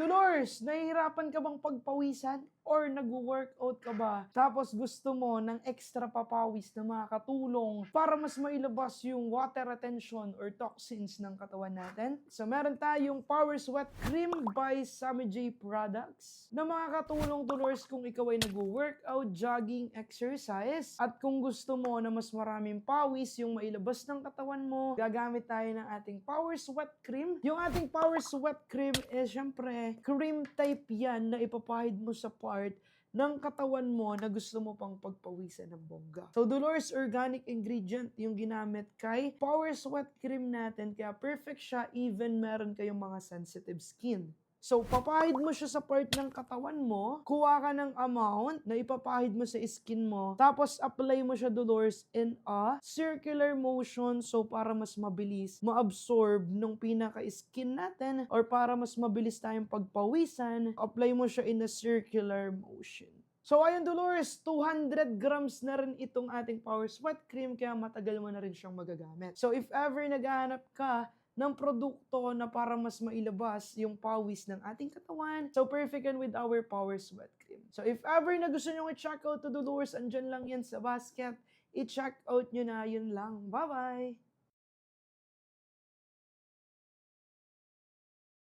Dolores, nahihirapan ka bang pagpawisan? Or nag-workout ka ba? Tapos gusto mo ng extra papawis na makakatulong para mas mailabas yung water retention or toxins ng katawan natin? So meron tayong Power Sweat Cream by Sammy J Products na makakatulong, Dolores, kung ikaw ay nag-workout, jogging, exercise, at kung gusto mo na mas maraming pawis yung mailabas ng katawan mo, gagamit tayo ng ating Power Sweat Cream. Yung ating Power Sweat Cream is syempre cream type yan na ipapahid mo sa part ng katawan mo na gusto mo pang pagpawisan ng bongga. So, Dolores, organic ingredient yung ginamit kay Power Sweat Cream natin, kaya perfect siya even meron kayong mga sensitive skin. So, papahid mo siya sa part ng katawan mo, kuha ka ng amount na ipapahid mo sa skin mo, tapos apply mo siya, Dolores, in a circular motion, so para mas mabilis ma-absorb nung pinaka-skin natin or para mas mabilis tayong pagpawisan, apply mo siya in a circular motion. So, ayun, Dolores, 200 grams na rin itong ating Power Sweat Cream, kaya matagal mo na rin siyang magagamit. So, if ever naghahanap ka ng produkto na para mas mailabas yung pawis ng ating katawan, so perfect yan with our Power Sweat Cream. So, if ever na gusto nyo i-check out to Dolores, andyan lang yan sa basket, i-check out nyo na, yun lang. Bye-bye!